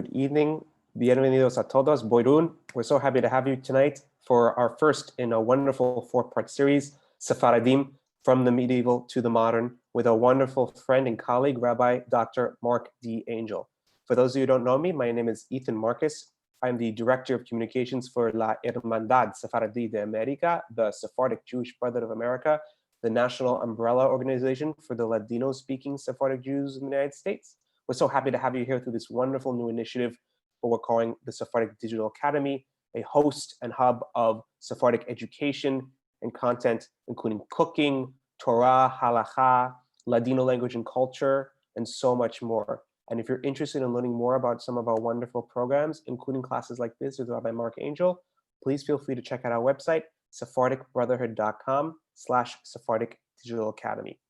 Good evening. Bienvenidos a todos. Boirun. We're so happy to have you tonight for our first in a wonderful four-part series, Sephardim, from the medieval to the modern, with a wonderful friend and colleague, Rabbi Dr. Mark D. Angel. For those of you who don't know me, my name is Ethan Marcus. I'm the Director of Communications for La Hermandad Sephardi de America, the Sephardic Jewish Brotherhood of America, the national umbrella organization for the Ladino-speaking Sephardic Jews in the United States. We're so happy to have you here through this wonderful new initiative, what we're calling the Sephardic Digital Academy, a host and hub of Sephardic education and content, including cooking, Torah, halakha, Ladino language and culture, and so much more. And if you're interested in learning more about some of our wonderful programs, including classes like this with Rabbi Mark Angel, please feel free to check out our website, sephardicbrotherhood.com/Sephardic Digital Academy.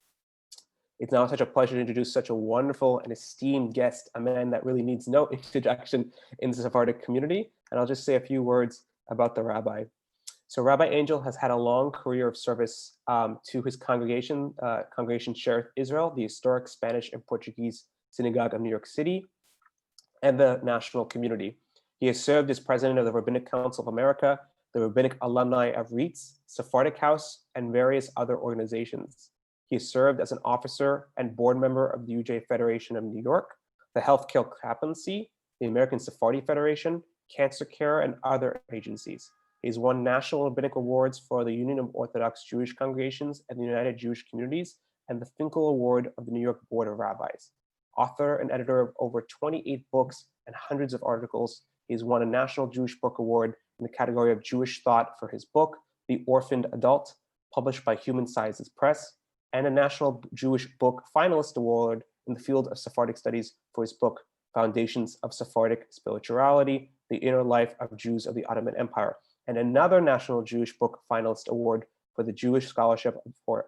It's now such a pleasure to introduce such a wonderful and esteemed guest, a man that really needs no introduction in the Sephardic community. And I'll just say a few words about the rabbi. So Rabbi Angel has had a long career of service to his congregation, Congregation Shereth Israel, the historic Spanish and Portuguese synagogue of New York City, and the national community. He has served as president of the Rabbinic Council of America, the Rabbinic Alumni of Richest, Sephardic House, and various other organizations. He has served as an officer and board member of the UJ Federation of New York, the Healthcare Chaplaincy, the American Sephardi Federation, Cancer Care, and other agencies. He's won national rabbinic awards for the Union of Orthodox Jewish Congregations and the United Jewish Communities, and the Finkel Award of the New York Board of Rabbis. Author and editor of over 28 books and hundreds of articles, he's won a National Jewish Book Award in the category of Jewish Thought for his book, The Orphaned Adult, published by Human Sciences Press, and a National Jewish Book Finalist Award in the field of Sephardic Studies for his book, Foundations of Sephardic Spirituality, The Inner Life of Jews of the Ottoman Empire, and another National Jewish Book Finalist Award for the Jewish Scholarship for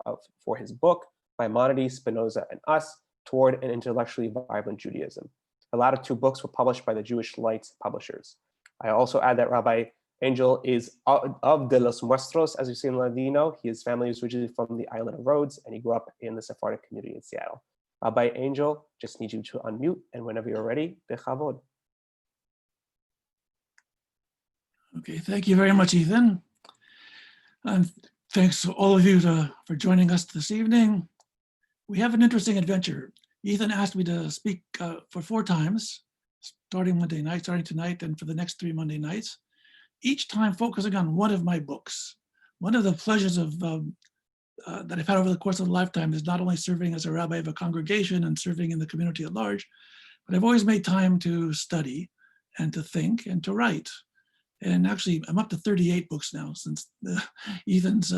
his book, Maimonidean, Spinoza, and Us, Toward an Intellectually Vibrant Judaism. The latter two books were published by the Jewish Lights publishers. I also add that Rabbi Angel is of de los Muestros, as you see in Ladino. His family is originally from the island of Rhodes, and he grew up in the Sephardic community in Seattle. Rabbi Angel, just need you to unmute, and whenever you're ready, bechavod. Okay, thank you very much, Ethan. And thanks to all of you for joining us this evening. We have an interesting adventure. Ethan asked me to speak for 4 times, starting tonight, and for the next 3 Monday nights, each time focusing on one of my books. One of the pleasures of that I've had over the course of a lifetime is not only serving as a rabbi of a congregation and serving in the community at large, but I've always made time to study and to think and to write. And actually, I'm up to 38 books now since Ethan's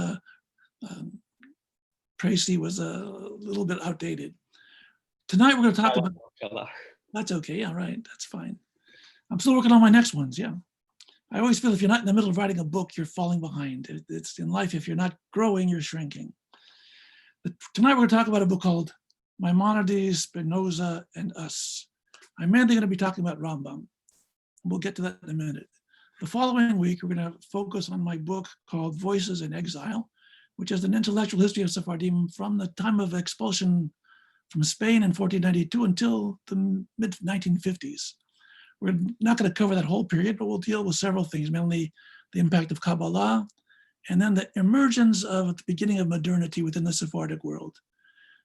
précis was a little bit outdated. Tonight, we're going to talk about, that's okay, all right, that's fine. I'm still working on my next ones, yeah. I always feel if you're not in the middle of writing a book, you're falling behind. It's in life, if you're not growing, you're shrinking. But tonight, we're going to talk about a book called Maimonidean, Spinoza, and Us. I'm mainly going to be talking about Rambam. We'll get to that in a minute. The following week, we're going to focus on my book called Voices in Exile, which is an intellectual history of Sephardim from the time of expulsion from Spain in 1492 until the mid-1950s. We're not going to cover that whole period, but we'll deal with several things, mainly the impact of Kabbalah, and then the emergence of the beginning of modernity within the Sephardic world.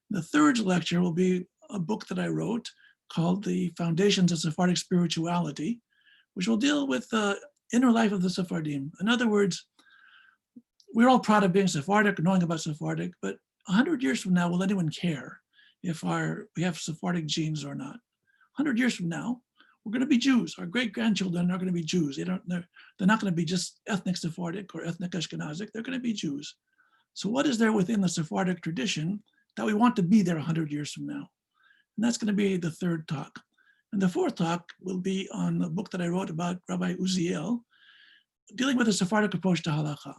The third lecture will be a book that I wrote called The Foundations of Sephardic Spirituality, which will deal with the inner life of the Sephardim. In other words, we're all proud of being Sephardic, knowing about Sephardic, but 100 years from now, will anyone care if we have Sephardic genes or not? 100 years from now, we're going to be Jews. Our great-grandchildren are going to be Jews. They're not going to be just ethnic Sephardic or ethnic Ashkenazic. They're going to be Jews. So what is there within the Sephardic tradition that we want to be there 100 years from now? And that's going to be the third talk. And the fourth talk will be on a book that I wrote about Rabbi Uziel, dealing with the Sephardic approach to halakha.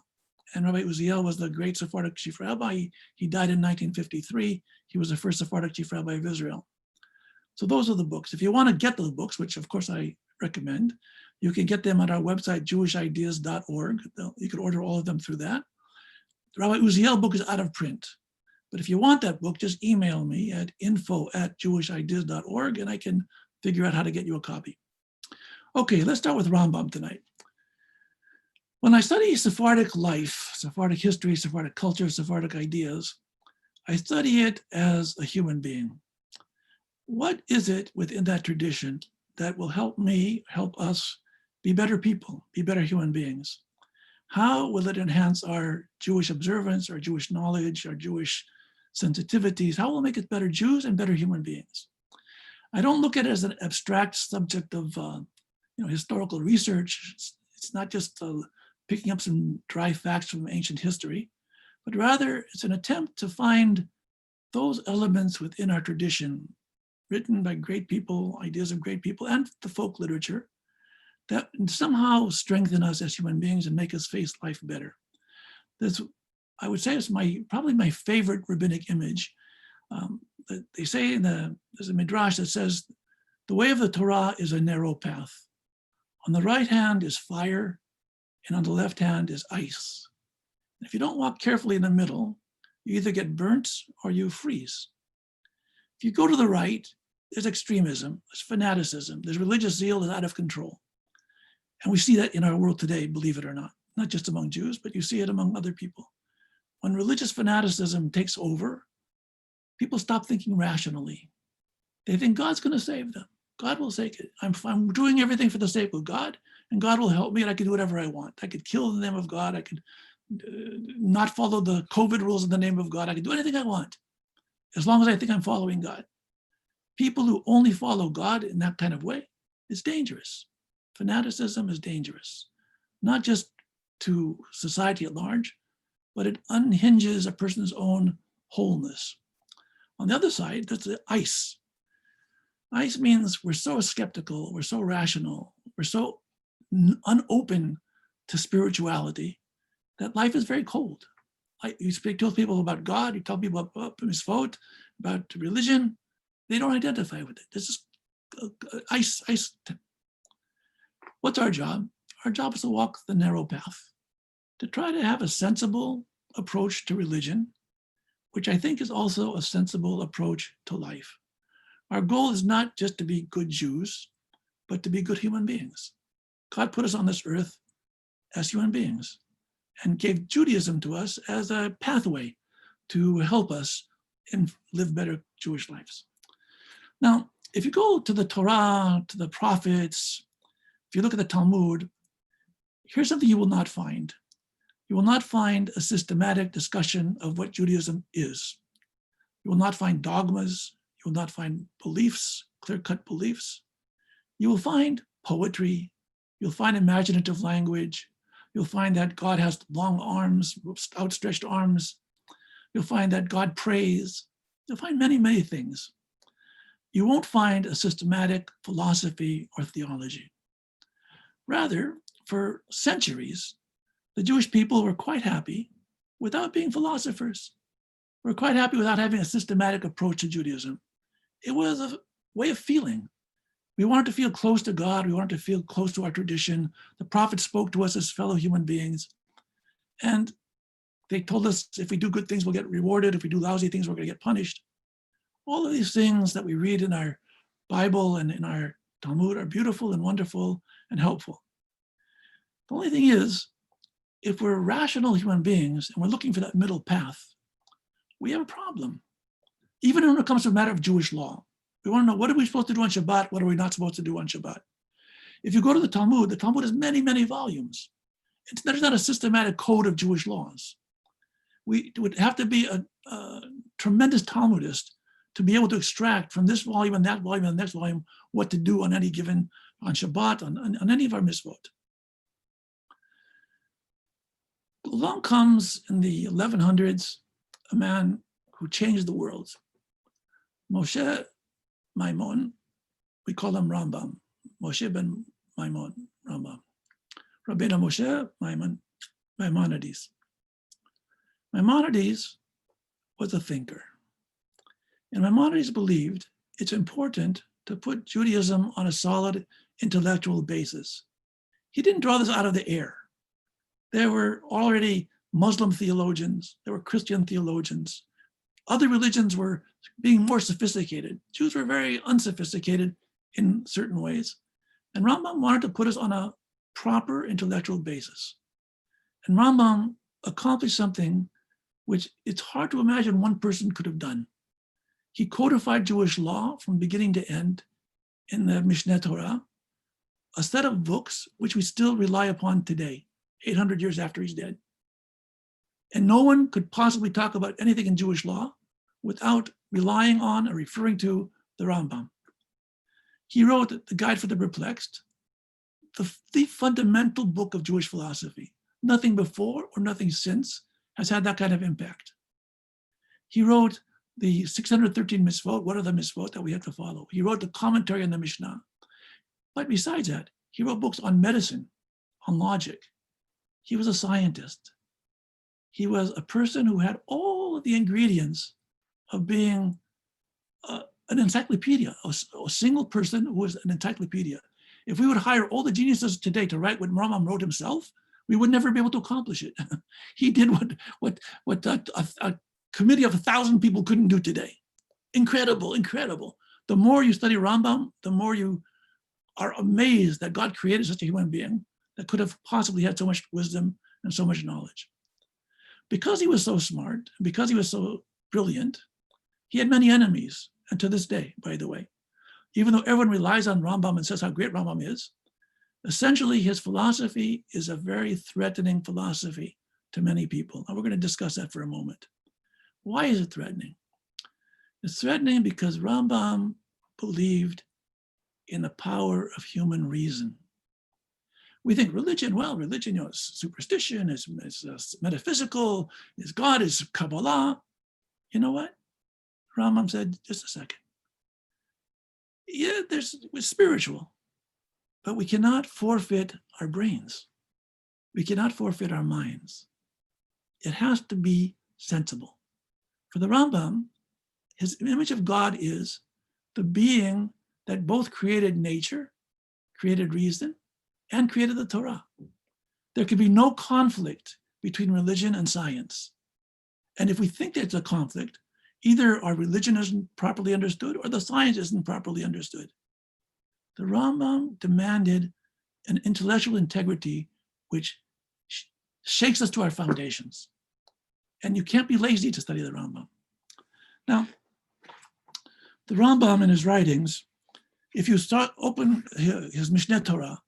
And Rabbi Uziel was the great Sephardic chief rabbi. He died in 1953. He was the first Sephardic chief rabbi of Israel. So those are the books. If you want to get those books, which of course I recommend, you can get them on our website, jewishideas.org. You can order all of them through that. The Rabbi Uziel book is out of print. But if you want that book, just email me at info@jewishideas.org and I can figure out how to get you a copy. Okay, let's start with Rambam tonight. When I study Sephardic life, Sephardic history, Sephardic culture, Sephardic ideas, I study it as a human being. What is it within that tradition that will help me, help us be better people, be better human beings? How will it enhance our Jewish observance, our Jewish knowledge, our Jewish sensitivities? How will it make us better Jews and better human beings? I don't look at it as an abstract subject of historical research. It's not just picking up some dry facts from ancient history, but rather it's an attempt to find those elements within our tradition, written by great people, ideas of great people, and the folk literature, that somehow strengthen us as human beings and make us face life better. This, I would say, is probably my favorite rabbinic image. They say there's a midrash that says, the way of the Torah is a narrow path. On the right hand is fire, and on the left hand is ice. And if you don't walk carefully in the middle, you either get burnt or you freeze. If you go to the right, there's extremism, there's fanaticism, there's religious zeal that's out of control. And we see that in our world today, believe it or not just among Jews, but you see it among other people. When religious fanaticism takes over, people stop thinking rationally. They think God's going to save them. God will save it. I'm doing everything for the sake of God, and God will help me, and I can do whatever I want. I could kill in the name of God. I could not follow the COVID rules in the name of God. I could do anything I want, as long as I think I'm following God. People who only follow God in that kind of way, it's dangerous. Fanaticism is dangerous, not just to society at large, but it unhinges a person's own wholeness. On the other side, there's the ice. Ice means we're so skeptical, we're so rational, we're so unopen to spirituality that life is very cold. You speak to people about God, you tell people about misvot, about religion, they don't identify with it. This is ice. What's our job? Our job is to walk the narrow path, to try to have a sensible approach to religion, which I think is also a sensible approach to life. Our goal is not just to be good Jews, but to be good human beings. God put us on this earth as human beings and gave Judaism to us as a pathway to help us and live better Jewish lives. Now, if you go to the Torah, to the prophets, if you look at the Talmud, here's something you will not find. You will not find a systematic discussion of what Judaism is. You will not find dogmas. You will not find beliefs, clear-cut beliefs. You will find poetry. You'll find imaginative language. You'll find that God has long arms, outstretched arms. You'll find that God prays. You'll find many, many things. You won't find a systematic philosophy or theology. Rather, for centuries, the Jewish people were quite happy without being philosophers. We're quite happy without having a systematic approach to Judaism. It was a way of feeling. We wanted to feel close to God. We wanted to feel close to our tradition. The prophets spoke to us as fellow human beings. And they told us if we do good things, we'll get rewarded. If we do lousy things, we're going to get punished. All of these things that we read in our Bible and in our Talmud are beautiful and wonderful and helpful. The only thing is, if we're rational human beings and we're looking for that middle path, we have a problem. Even when it comes to a matter of Jewish law, we want to know, what are we supposed to do on Shabbat? What are we not supposed to do on Shabbat? If you go to the Talmud has many, many volumes. There's not a systematic code of Jewish laws. We would have to be a tremendous Talmudist to be able to extract from this volume and that volume and the next volume what to do on any given, on Shabbat, on any of our mitzvot. Along comes in the 1100s a man who changed the world. Moshe Maimon, we call him Rambam. Moshe ben Maimon, Rambam. Rabbeinu Moshe Maimonides. Maimonides was a thinker. And Maimonides believed it's important to put Judaism on a solid intellectual basis. He didn't draw this out of the air. There were already Muslim theologians, there were Christian theologians. Other religions were being more sophisticated. Jews were very unsophisticated in certain ways. And Rambam wanted to put us on a proper intellectual basis. And Rambam accomplished something which it's hard to imagine one person could have done. He codified Jewish law from beginning to end in the Mishneh Torah, a set of books which we still rely upon today, 800 years after he's dead. And no one could possibly talk about anything in Jewish law without relying on or referring to the Rambam. He wrote the Guide for the Perplexed, the fundamental book of Jewish philosophy. Nothing before or nothing since has had that kind of impact. He wrote the 613 mitzvot, what are the mitzvot that we have to follow? He wrote the commentary on the Mishnah. But besides that, he wrote books on medicine, on logic. He was a scientist. He was a person who had all of the ingredients of being an encyclopedia, a single person who was an encyclopedia. If we would hire all the geniuses today to write what Rambam wrote himself, we would never be able to accomplish it. He did what a committee of 1,000 people couldn't do today. Incredible, incredible. The more you study Rambam, the more you are amazed that God created such a human being that could have possibly had so much wisdom and so much knowledge. Because he was so smart, because he was so brilliant, he had many enemies. And to this day, by the way, even though everyone relies on Rambam and says how great Rambam is, essentially his philosophy is a very threatening philosophy to many people. And we're going to discuss that for a moment. Why is it threatening? It's threatening because Rambam believed in the power of human reason. We think religion, well, religion, is superstition, is metaphysical, is God, is Kabbalah. You know what? Rambam said, just a second. Yeah, we're spiritual, but we cannot forfeit our brains. We cannot forfeit our minds. It has to be sensible. For the Rambam, his image of God is the being that both created nature, created reason, and created the Torah. There can be no conflict between religion and science. And if we think there's a conflict, either our religion isn't properly understood or the science isn't properly understood. The Rambam demanded an intellectual integrity which shakes us to our foundations. And you can't be lazy to study the Rambam. Now, the Rambam in his writings, if you open his Mishneh Torah,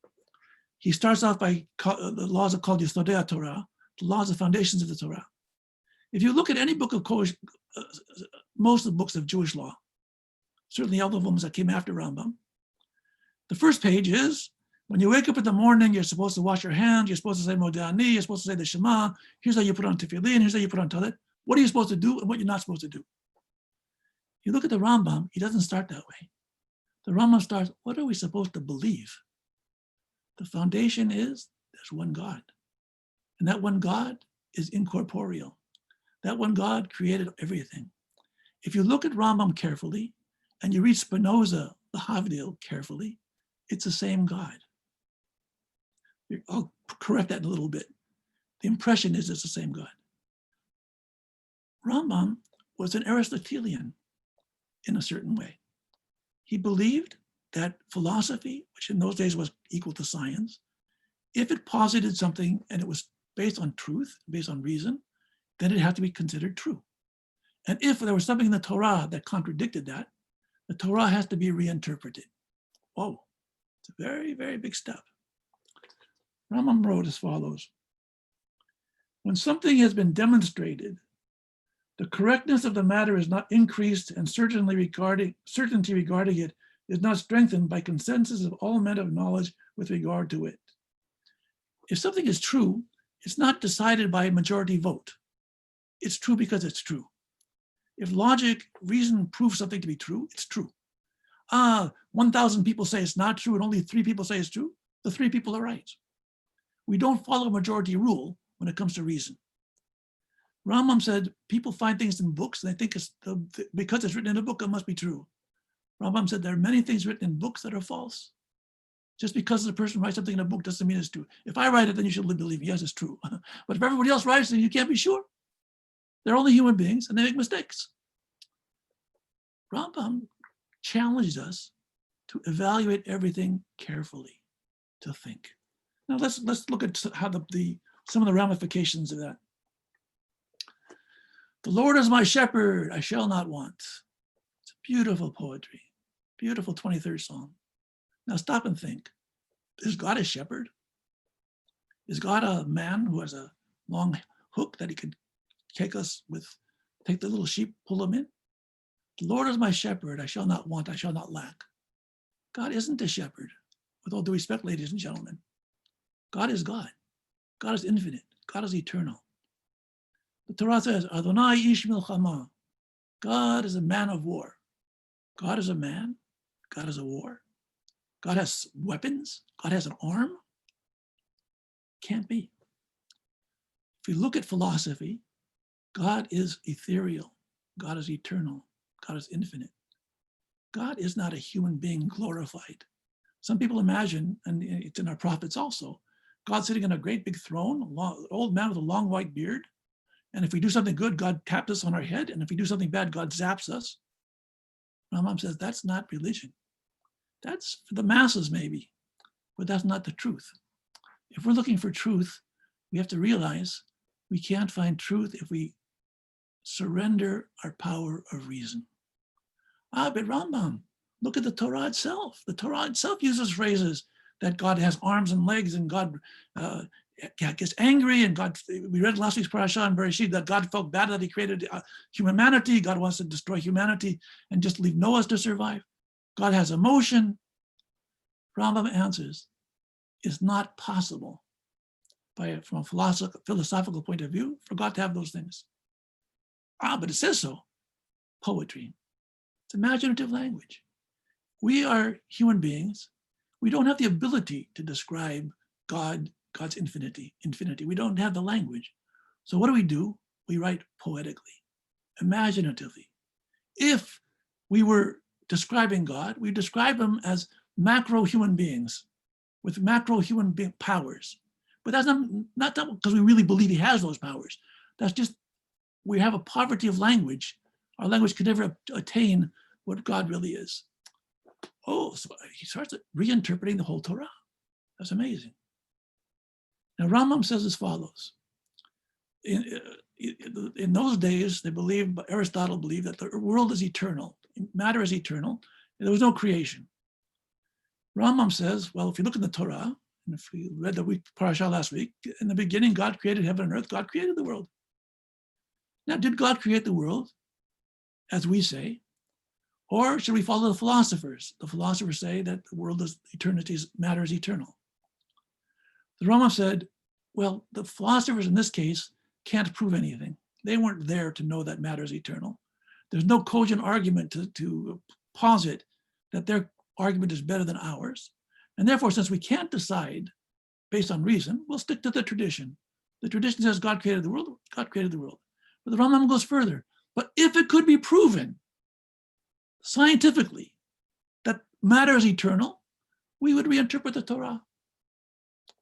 he starts off by the laws are called Yesodei Torah, the laws of foundations of the Torah. If you look at any book of most of the books of Jewish law, certainly all of them that came after Rambam, the first page is, when you wake up in the morning, you're supposed to wash your hands, you're supposed to say Modani, you're supposed to say the Shema, here's how you put on tefillin, here's how you put on talit, what are you supposed to do and what you're not supposed to do. You look at the Rambam, he doesn't start that way. The Rambam starts, what are we supposed to believe? The foundation is, there's one God. And that one God is incorporeal. That one God created everything. If you look at Rambam carefully, and you read Spinoza, the Havdil, carefully, it's the same God. I'll correct that in a little bit. The impression is it's the same God. Rambam was an Aristotelian in a certain way. He believed that philosophy, which in those days was equal to science, if it posited something and it was based on truth, based on reason, then it had to be considered true. And if there was something in the Torah that contradicted that, the Torah has to be reinterpreted. Whoa, it's a very, very big step. Rambam wrote as follows: when something has been demonstrated, the correctness of the matter is not increased, and certainty regarding it is not strengthened by consensus of all men of knowledge with regard to it. If something is true, it's not decided by a majority vote. It's true because it's true. If logic, reason proves something to be true, it's true. 1,000 people say it's not true and only 3 people say it's true, the 3 people are right. We don't follow a majority rule when it comes to reason. Rambam said people find things in books and they think because it's written in a book, it must be true. Rambam said there are many things written in books that are false. Just because the person writes something in a book doesn't mean it's true. If I write it, then you should believe me, yes, it's true. But if everybody else writes it, you can't be sure. They're only human beings and they make mistakes. Rambam challenged us to evaluate everything carefully, to think. Now let's look at how some of the ramifications of that. The Lord is my shepherd, I shall not want. It's beautiful poetry, beautiful 23rd Psalm. Now stop and think. Is God a shepherd? Is God a man who has a long hook that he could take the little sheep, pull them in? The Lord is my shepherd, I shall not want, I shall not lack. God isn't a shepherd. With all due respect, ladies and gentlemen, God is God. God is infinite. God is eternal. The Torah says, Adonai ish milchama. God is a man of war. God is a man. God is a war. God has weapons. God has an arm. Can't be. If we look at philosophy, God is ethereal. God is eternal. God is infinite. God is not a human being glorified. Some people imagine, and it's in our prophets also, God sitting on a great big throne, an old man with a long white beard. And if we do something good, God taps us on our head. And if we do something bad, God zaps us. Rambam says that's not religion. That's for the masses maybe, but that's not the truth. If we're looking for truth, we have to realize we can't find truth if we surrender our power of reason. But Rambam, look at the Torah itself. The Torah itself uses phrases that God has arms and legs and God gets angry, and God, we read last week's parasha in Bereshit that God felt bad that he created humanity. God wants to destroy humanity and just leave Noah to survive. God has emotion. Rambam answers, it's not possible from a philosophical point of view for God to have those things. But it says so. Poetry. It's imaginative language. We are human beings. We don't have the ability to describe God's infinity. We don't have the language. So what do? We write poetically, imaginatively. If we were describing God, we describe him as macro human beings with macro human being powers. But that's not because we really believe he has those powers. That's just, we have a poverty of language. Our language could never attain what God really is. So he starts reinterpreting the whole Torah. That's amazing. Now Rambam says as follows. In those days, Aristotle believed that the world is eternal. Matter is eternal. And there was no creation. Rambam says, well, if you look in the Torah, and if we read the parasha last week, in the beginning, God created heaven and earth. God created the world. Now, did God create the world, as we say? Or should we follow the philosophers? The philosophers say that the world is matter is eternal. The Rambam said, well, the philosophers in this case can't prove anything. They weren't there to know that matter is eternal. There's no cogent argument to posit that their argument is better than ours. And therefore, since we can't decide based on reason, we'll stick to the tradition. The tradition says God created the world, God created the world. But the Rambam goes further. But if it could be proven scientifically that matter is eternal, we would reinterpret the Torah.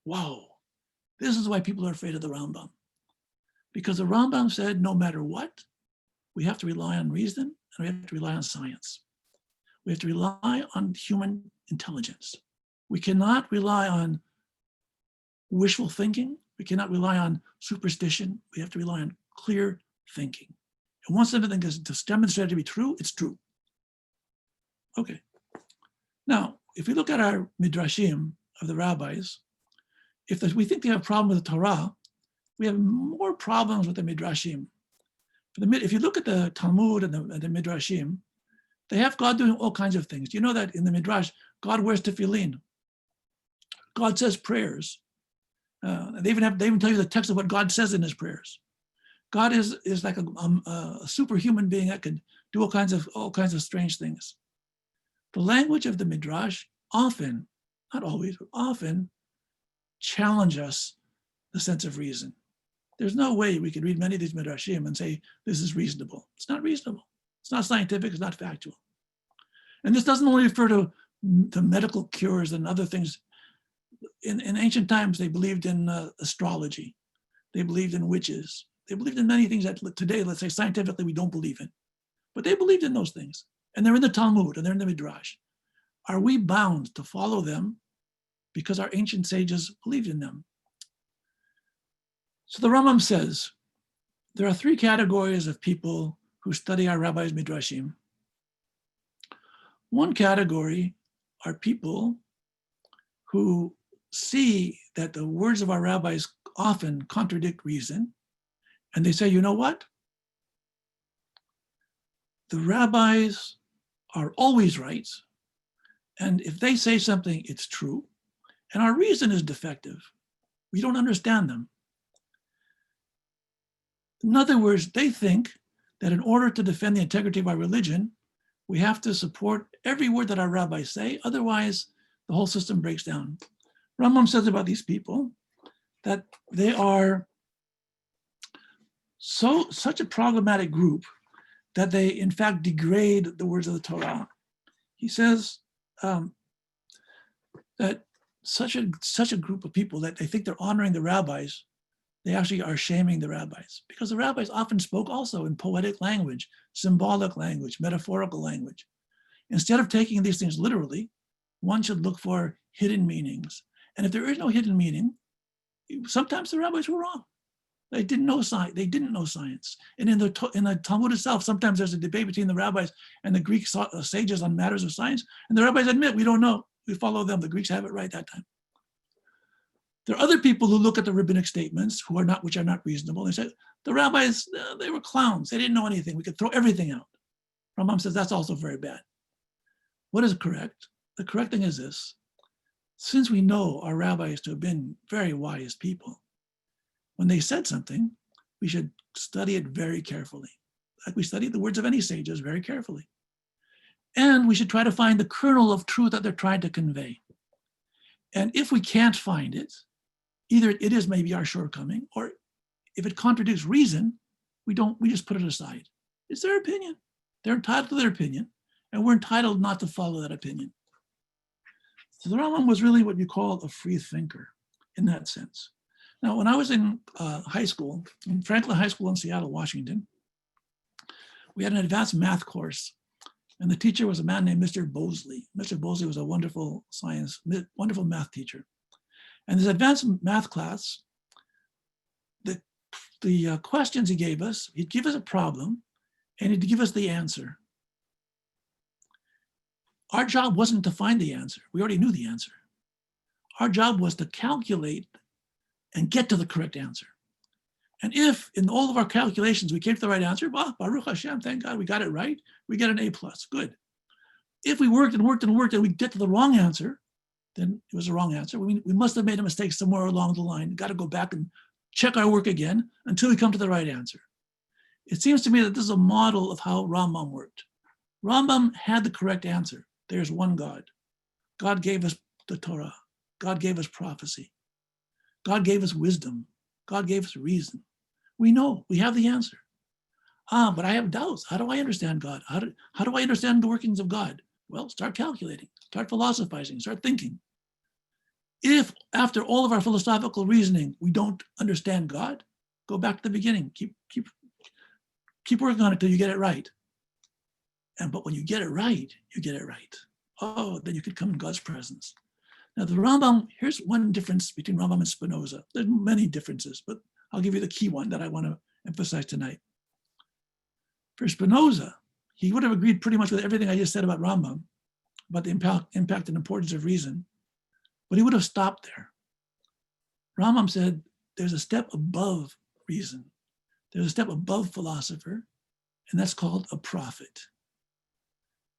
Wow. This is why people are afraid of the Rambam. Because the Rambam said no matter what, we have to rely on reason and we have to rely on science. We have to rely on human intelligence. We cannot rely on wishful thinking. We cannot rely on superstition. We have to rely on clear thinking. And once everything is demonstrated to be true, it's true. Okay. Now, if we look at our midrashim of the rabbis, we think they have a problem with the Torah, we have more problems with the midrashim. If you look at the Talmud and the midrashim, they have God doing all kinds of things. You know that in the midrash, God wears tefillin. God says prayers. They even tell you the text of what God says in his prayers. God is like a superhuman being that can do all kinds of strange things. The language of the midrash often, not always, but often challenge us the sense of reason. There's no way we could read many of these midrashim and say this is reasonable. It's not reasonable. It's not scientific. It's not factual. And this doesn't only refer to medical cures and other things. In ancient times, they believed in astrology. They believed in witches. They believed in many things that today, let's say scientifically, we don't believe in. But they believed in those things. And they're in the Talmud and they're in the Midrash. are we bound to follow them because our ancient sages believed in them? So the Rambam says, there are three categories of people who study our rabbis' midrashim. One category are people who see that the words of our rabbis often contradict reason, and they say, you know what? The rabbis are always right, and if they say something, it's true, and our reason is defective. We don't understand them. In other words, they think that in order to defend the integrity of our religion, we have to support every word that our rabbis say, otherwise the whole system breaks down. Rambam says about these people that they are such a problematic group that they in fact degrade the words of the Torah. He says that such a group of people that they think they're honoring the rabbis, they actually are shaming the rabbis, because the rabbis often spoke also in poetic language, symbolic language, metaphorical language. Instead of taking these things literally, one should look for hidden meanings. And if there is no hidden meaning, sometimes the rabbis were wrong. They didn't know science. They didn't know science. And in the Talmud itself, sometimes there's a debate between the rabbis and the Greek sages on matters of science. And the rabbis admit, we don't know. We follow them. The Greeks have it right that time. There are other people who look at the rabbinic statements which are not reasonable. They say, the rabbis, they were clowns. They didn't know anything. We could throw everything out. Rambam says that's also very bad. What is correct? The correct thing is this. Since we know our rabbis to have been very wise people, when they said something, we should study it very carefully. Like we study the words of any sages very carefully. And we should try to find the kernel of truth that they're trying to convey. And if we can't find it, either it is maybe our shortcoming, or if it contradicts reason, we just put it aside. It's their opinion. They're entitled to their opinion, and we're entitled not to follow that opinion. So the Rambam was really what you call a free thinker in that sense. Now, when I was in high school, in Franklin High School in Seattle, Washington, we had an advanced math course, and the teacher was a man named Mr. Bosley. Mr. Bosley was a wonderful math teacher. And this advanced math class, the questions he gave us, he'd give us a problem, and he'd give us the answer. Our job wasn't to find the answer. We already knew the answer. Our job was to calculate and get to the correct answer. And if in all of our calculations we came to the right answer, well, Baruch Hashem, thank God we got it right, we get an A+, good. If we worked and we get to the wrong answer, then it was the wrong answer. We must have made a mistake somewhere along the line. Got to go back and check our work again until we come to the right answer. It seems to me that this is a model of how Rambam worked. Rambam had the correct answer. There's one God. God gave us the Torah. God gave us prophecy. God gave us wisdom. God gave us reason. We know, we have the answer. But I have doubts. How do I understand God? How do I understand the workings of God? Well, start calculating, start philosophizing, start thinking. If after all of our philosophical reasoning, we don't understand God, go back to the beginning. Keep working on it till you get it right. But when you get it right, you get it right. Oh, then you could come in God's presence. Now the Rambam, here's one difference between Rambam and Spinoza. There's many differences, but I'll give you the key one that I want to emphasize tonight. For Spinoza, he would have agreed pretty much with everything I just said about Rambam, about the impact and importance of reason, but he would have stopped there. Rambam said there's a step above reason. There's a step above philosopher, and that's called a prophet.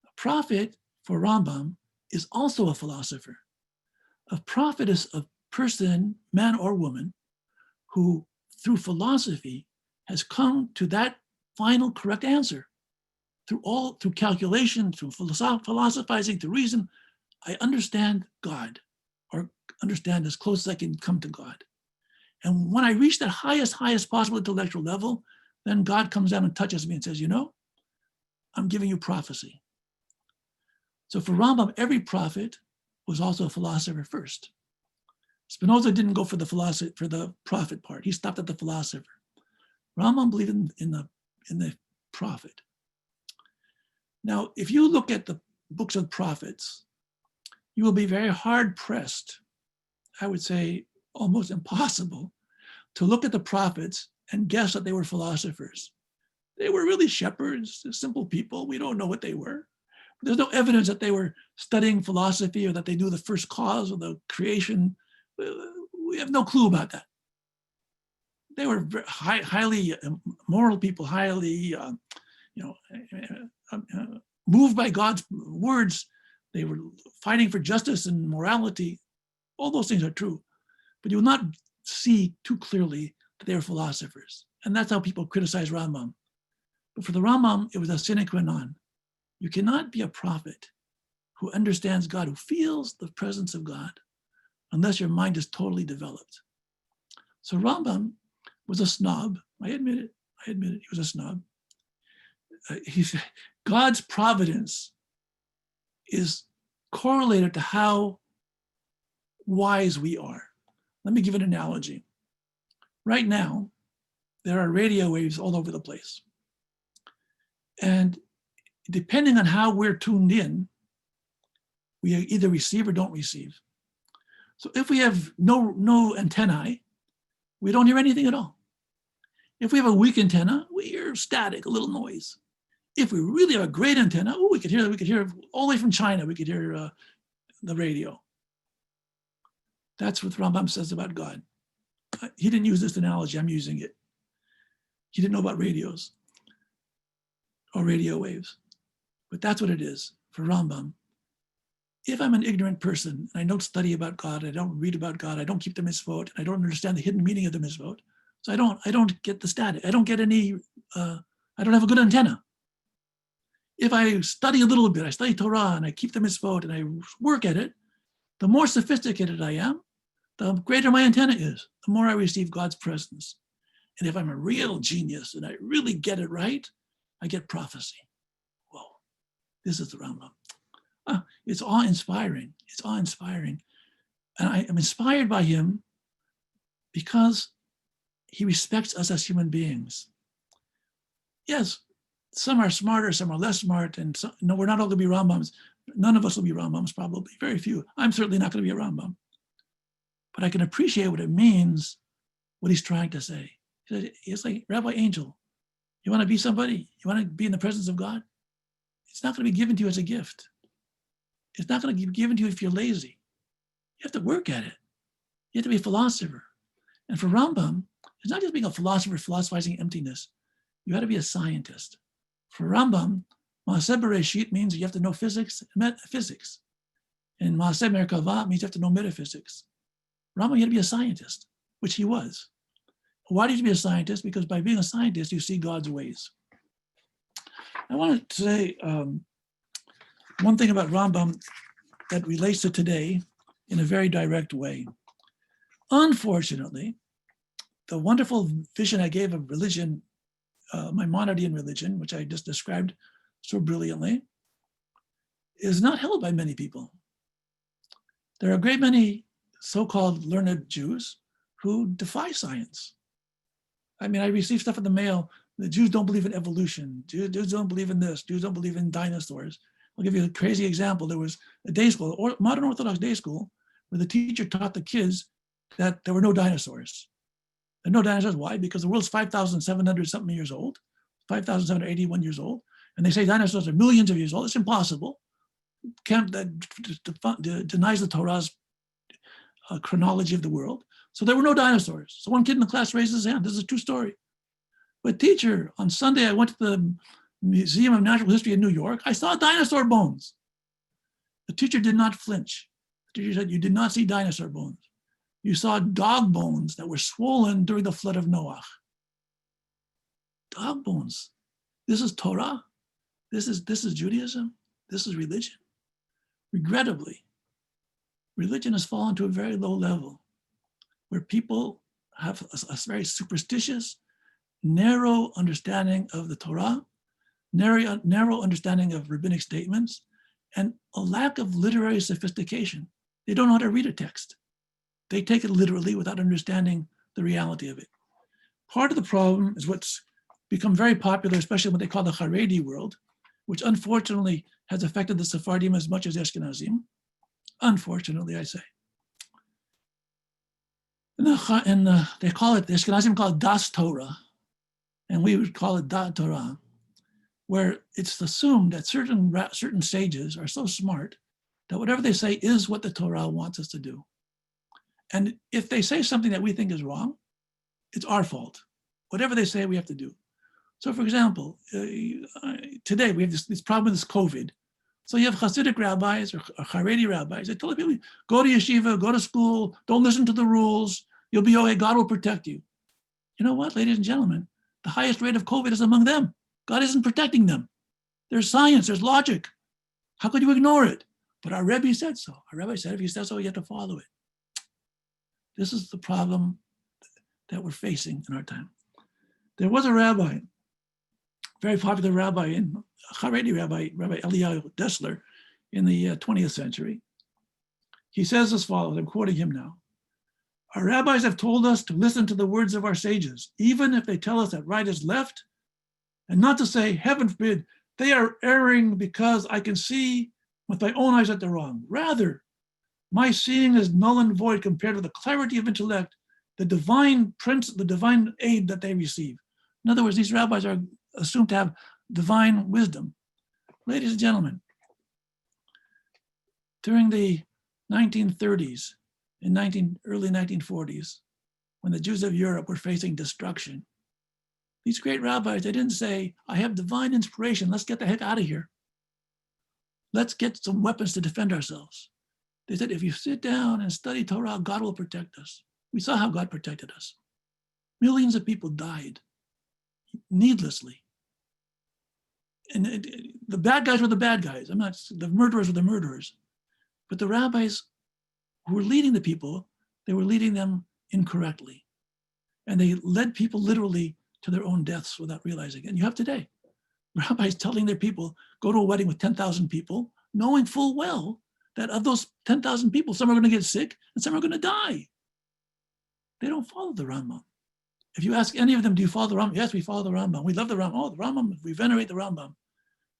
A prophet, for Rambam, is also a philosopher. A prophet is a person, man or woman, who through philosophy has come to that final correct answer. Through calculation, through philosophizing, through reason, I understand God, or understand as close as I can come to God. And when I reach that highest possible intellectual level, then God comes down and touches me and says, I'm giving you prophecy. So for Rambam, every prophet was also a philosopher first. Spinoza didn't go for the prophet part. He stopped at the philosopher. Rambam believed in the prophet. Now, if you look at the books of prophets, you will be very hard pressed, I would say almost impossible, to look at the prophets and guess that they were philosophers. They were really shepherds, simple people. We don't know what they were. There's no evidence that they were studying philosophy or that they knew the first cause of the creation. We have no clue about that. They were highly moral people, highly, moved by God's words. They were fighting for justice and morality. All those things are true, but you will not see too clearly that they were philosophers. And that's how people criticize Rambam. But for the Rambam, it was a sine qua non. You cannot be a prophet who understands God, who feels the presence of God, unless your mind is totally developed. So Rambam was a snob. I admit it. He was a snob. He said, God's providence is correlated to how wise we are. Let me give an analogy. Right now, there are radio waves all over the place. And depending on how we're tuned in, we either receive or don't receive. So if we have no antennae, we don't hear anything at all. If we have a weak antenna, we hear static, a little noise. If we really have a great antenna, we could hear all the way from China, we could hear the radio. That's what Rambam says about God. He didn't use this analogy, I'm using it. He didn't know about radios or radio waves, but that's what it is for Rambam. If I'm an ignorant person and I don't study about God, I don't read about God, I don't keep the mitzvot, and I don't understand the hidden meaning of the mitzvot, so I don't get the static. I don't get any, I don't have a good antenna. If I study a little bit, I study Torah and I keep the mitzvot and I work at it, the more sophisticated I am, the greater my antenna is, the more I receive God's presence. And if I'm a real genius and I really get it right, I get prophecy. Whoa, this is the Rambam. It's awe-inspiring. It's awe-inspiring. And I am inspired by him because he respects us as human beings. Yes, some are smarter, some are less smart, and some, no, we're not all going to be Rambams. None of us will be Rambams, probably, very few. I'm certainly not going to be a Rambam. But I can appreciate what it means, what he's trying to say. It's like, Rabbi Angel, you want to be somebody? You want to be in the presence of God? It's not going to be given to you as a gift. It's not going to be given to you if you're lazy. You have to work at it. You have to be a philosopher. And for Rambam, it's not just being a philosopher, philosophizing emptiness. You have to be a scientist. For Rambam, Maaseh Bereshit means you have to know physics and metaphysics. And Maaseh Merkavah means you have to know metaphysics. Rambam, you had to be a scientist, which he was. Why did you be a scientist? Because by being a scientist, you see God's ways. I want to say one thing about Rambam that relates to today in a very direct way. Unfortunately, the wonderful vision I gave of religion, Maimonidean religion, which I just described so brilliantly, is not held by many people. There are a great many so-called learned Jews who defy science. I mean, I receive stuff in the mail. The Jews don't believe in evolution. Jews don't believe in this. Jews don't believe in dinosaurs. I'll give you a crazy example. There was a day school, or modern Orthodox day school, where the teacher taught the kids that there were no dinosaurs. There are no dinosaurs. Why? Because the world's 5,700 something years old, 5,781 years old, and they say dinosaurs are millions of years old. It's impossible. That denies the Torah's chronology of the world. So there were no dinosaurs. So one kid in the class raised his hand. This is a true story. But teacher, on Sunday, I went to the Museum of Natural History in New York. I saw dinosaur bones. The teacher did not flinch. The teacher said, you did not see dinosaur bones. You saw dog bones that were swollen during the flood of Noah. Dog bones. This is Torah. This is Judaism. This is religion. Regrettably, religion has fallen to a very low level where people have a very superstitious, narrow understanding of the Torah, narrow understanding of rabbinic statements, and a lack of literary sophistication. They don't know how to read a text. They take it literally without understanding the reality of it. Part of the problem is what's become very popular, especially what they call the Haredi world, which unfortunately has affected the Sephardim as much as Ashkenazim. Unfortunately, I say. They call it, the Ashkenazim call it Das Torah, and we would call it Da Torah, where it's assumed that certain sages are so smart that whatever they say is what the Torah wants us to do. And if they say something that we think is wrong, it's our fault. Whatever they say, we have to do. So for example, today we have this problem with this COVID. So you have Hasidic rabbis or Haredi rabbis. They tell people, go to yeshiva, go to school, don't listen to the rules. You'll be okay, God will protect you. You know what, ladies and gentlemen? The highest rate of COVID is among them. God isn't protecting them. There's science, there's logic. How could you ignore it? But our Rebbe said so. Our Rebbe said, if you said so, you have to follow it. This is the problem that we're facing in our time. There was a rabbi, very popular rabbi, in Haredi rabbi, Rabbi Eliyahu Dessler, in the 20th century. He says as follows, I'm quoting him now. Our rabbis have told us to listen to the words of our sages, even if they tell us that right is left, and not to say, heaven forbid, they are erring because I can see with my own eyes that they're wrong. Rather, my seeing is null and void compared to the clarity of intellect, the divine aid that they receive. In other words, these rabbis are assumed to have divine wisdom. Ladies and gentlemen, during the 1930s and early 1940s, when the Jews of Europe were facing destruction, these great rabbis, they didn't say, I have divine inspiration, let's get the heck out of here. Let's get some weapons to defend ourselves. They said, if you sit down and study Torah, God will protect us. We saw how God protected us. Millions of people died needlessly. And the bad guys were the bad guys. The murderers were the murderers. But the rabbis who were leading the people, they were leading them incorrectly. And they led people literally to their own deaths without realizing it. And you have today, rabbis telling their people, go to a wedding with 10,000 people, knowing full well that of those 10,000 people, some are going to get sick and some are going to die. They don't follow the Rambam. If you ask any of them, do you follow the Rambam? Yes, we follow the Rambam. We love the Rambam. Oh, the Rambam, we venerate the Rambam.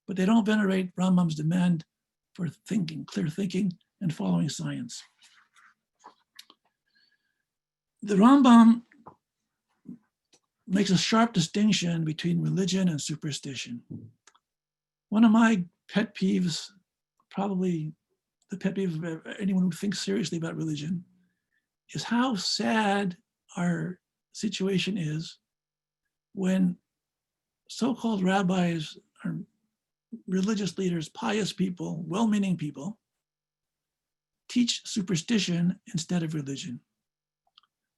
But they don't venerate Rambam's demand for thinking, clear thinking, and following science. The Rambam makes a sharp distinction between religion and superstition. One of my pet peeves, probably the pet peeve of anyone who thinks seriously about religion, is how sad our situation is when so-called rabbis or religious leaders, pious people, well-meaning people, teach superstition instead of religion.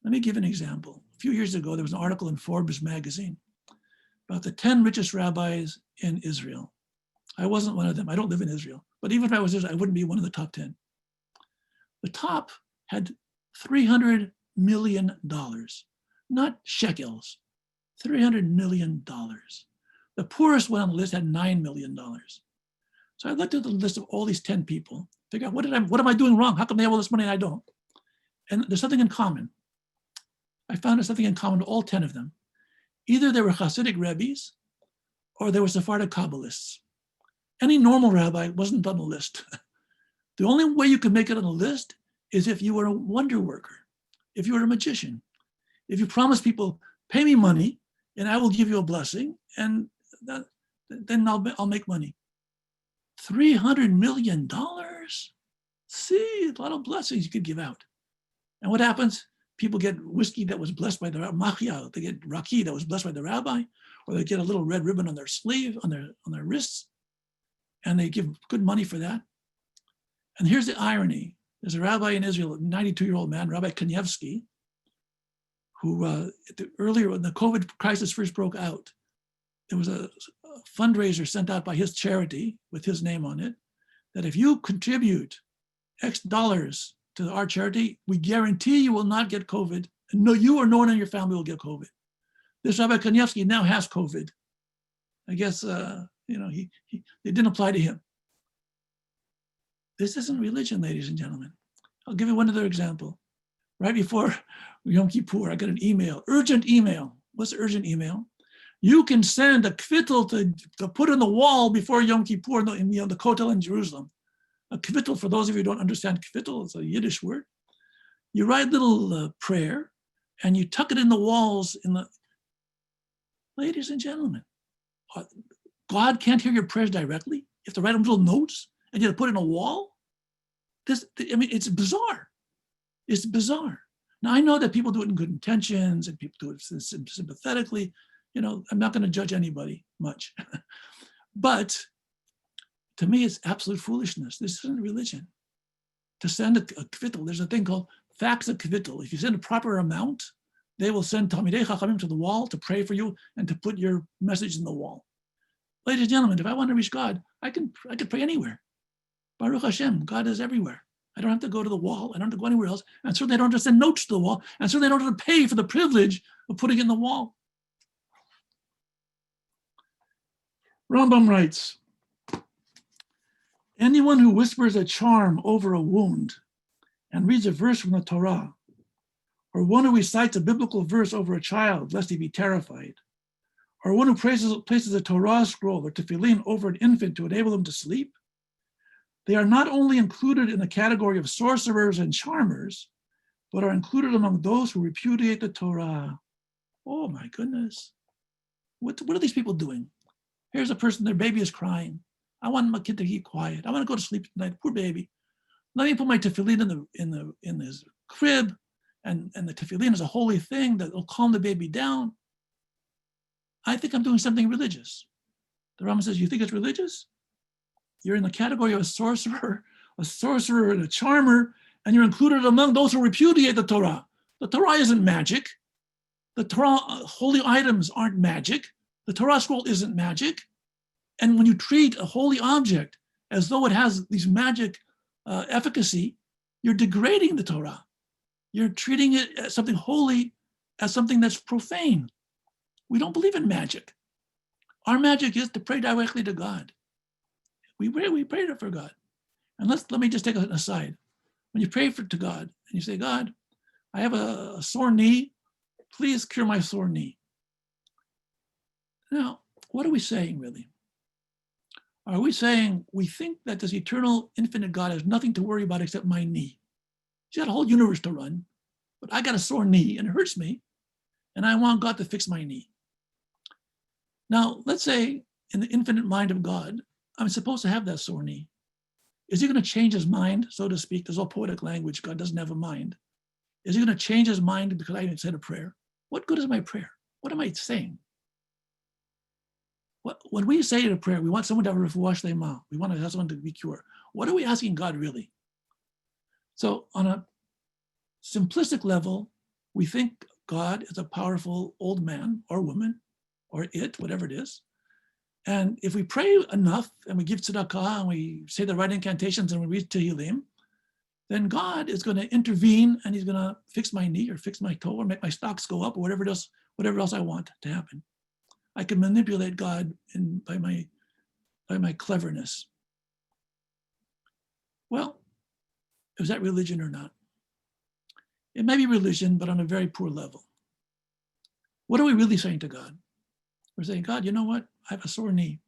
Let me give an example. A few years ago, there was an article in Forbes magazine about the 10 richest rabbis in Israel. I wasn't one of them. I don't live in Israel. But even if I was Israel, I wouldn't be one of the top 10. The top had $300 million, not shekels, $300 million. The poorest one on the list had $9 million. So I looked at the list of all these 10 people, figure out what am I doing wrong? How come they have all this money and I don't? And there's something in common. I found there's something in common to all 10 of them. Either they were Hasidic rabbis or they were Sephardic Kabbalists. Any normal rabbi wasn't on the list. The only way you could make it on the list is if you were a wonder worker, if you were a magician, if you promise people, pay me money and I will give you a blessing and then I'll make money. $300 million? See, a lot of blessings you could give out. And what happens? People get whiskey that was blessed by the machia, they get raki that was blessed by the rabbi, or they get a little red ribbon on their sleeve, on their wrists, and they give good money for that. And here's the irony. There's a rabbi in Israel, a 92-year-old man, Rabbi Kanievsky, who earlier when the COVID crisis first broke out, there was a fundraiser sent out by his charity with his name on it, that if you contribute X dollars to our charity, we guarantee you will not get COVID. And no, you or no one in your family will get COVID. This Rabbi Kanievsky now has COVID. I guess, it didn't apply to him. This isn't religion, ladies and gentlemen. I'll give you one other example. Right before Yom Kippur, I got an email, urgent email. What's the urgent email? You can send a kvittel to put on the wall before Yom Kippur in the Kotel in Jerusalem. A kvittel, for those of you who don't understand kvittel, it's a Yiddish word. You write a little prayer and you tuck it in the walls in the, ladies and gentlemen, God can't hear your prayers directly. You have to write them little notes and you have to put it in a wall. It's bizarre. It's bizarre. Now, I know that people do it in good intentions and people do it sympathetically. I'm not going to judge anybody much. But to me, it's absolute foolishness. This isn't religion. To send a kvittel, there's a thing called fax a kvittel. If you send a proper amount, they will send Talmidei Chachamim to the wall to pray for you and to put your message in the wall. Ladies and gentlemen, if I want to reach God, I can pray anywhere. Baruch Hashem, God is everywhere. I don't have to go to the wall. I don't have to go anywhere else. And certainly I don't have to send notes to the wall. And certainly I don't have to pay for the privilege of putting it in the wall. Rambam writes, anyone who whispers a charm over a wound and reads a verse from the Torah, or one who recites a biblical verse over a child lest he be terrified, or one who places a Torah scroll or tefillin over an infant to enable him to sleep, they are not only included in the category of sorcerers and charmers, but are included among those who repudiate the Torah. Oh my goodness. What are these people doing? Here's a person, their baby is crying. I want my kid to keep quiet. I want to go to sleep tonight, poor baby. Let me put my tefillin in his crib, and the tefillin is a holy thing that will calm the baby down. I think I'm doing something religious. The Rambam says, you think it's religious? You're in the category of a sorcerer and a charmer, and you're included among those who repudiate the Torah. The Torah isn't magic. The Torah holy items aren't magic. The Torah scroll isn't magic. And when you treat a holy object as though it has these magic efficacy, you're degrading the Torah. You're treating it as something holy, as something that's profane. We don't believe in magic. Our magic is to pray directly to God. We pray for God. And let me just take an aside. When you pray to God and you say, God, I have a sore knee, please cure my sore knee. Now, what are we saying really? Are we saying we think that this eternal, infinite God has nothing to worry about except my knee? He's got a whole universe to run, but I got a sore knee and it hurts me, and I want God to fix my knee. Now, let's say in the infinite mind of God, I'm supposed to have that sore knee. Is he going to change his mind, so to speak? There's all poetic language. God doesn't have a mind. Is he going to change his mind because I said a prayer? What good is my prayer? What am I saying? When we say a prayer, we want someone to have a refuah shlema. We want to have someone to be cured. What are we asking God really? So on a simplistic level, we think God is a powerful old man or woman or it, whatever it is. And if we pray enough and we give tzedakah and we say the right incantations and we read Tehillim, then God is going to intervene and he's going to fix my knee or fix my toe or make my stocks go up or whatever else I want to happen. I can manipulate God by my cleverness. Well, is that religion or not? It may be religion, but on a very poor level. What are we really saying to God? We're saying, God, you know what? I have a sore knee.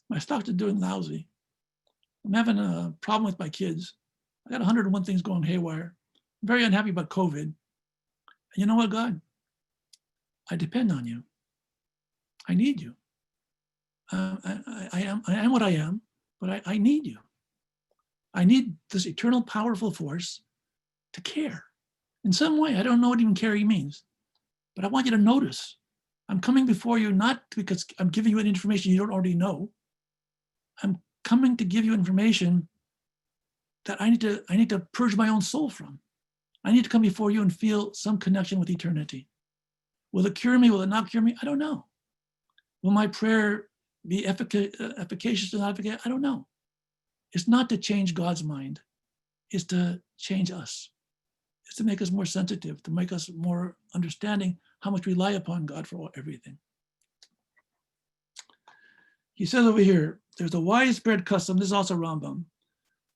My stocks are doing lousy. I'm having a problem with my kids. I got 101 things going haywire. I'm very unhappy about COVID. And you know what, God? I depend on you. I need you. I am what I am, but I need you. I need this eternal, powerful force to care. In some way, I don't know what even caring means, but I want you to notice. I'm coming before you not because I'm giving you an information you don't already know. I'm coming to give you information that I need to purge my own soul from. I need to come before you and feel some connection with eternity. Will it cure me? Will it not cure me? I don't know. Will my prayer be efficacious or not efficacious? I don't know. It's not to change God's mind. It's to change us. It's to make us more sensitive, to make us more understanding how much we rely upon God for everything. He says over here, there's a widespread custom, this is also Rambam,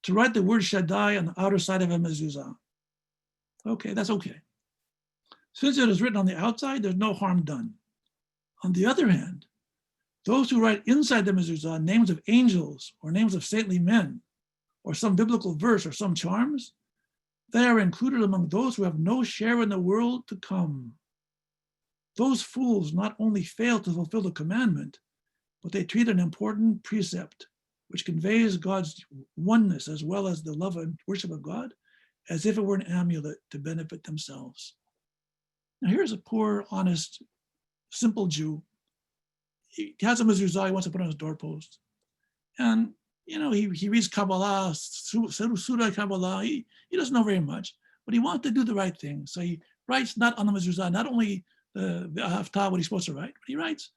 to write the word Shaddai on the outer side of a mezuzah. Okay, that's okay. Since it is written on the outside, there's no harm done. On the other hand, those who write inside the mezuzah names of angels or names of saintly men, or some biblical verse or some charms, they are included among those who have no share in the world to come. Those fools not only fail to fulfill the commandment, but they treat an important precept, which conveys God's oneness as well as the love and worship of God, as if it were an amulet to benefit themselves. Now here's a poor, honest, simple Jew. He has a mezuzah he wants to put on his doorpost. And he reads Kabbalah, Surah Kabbalah. He doesn't know very much, but he wants to do the right thing. So he writes not on the mezuzah, not only the Haftarah, what he's supposed to write, but he writes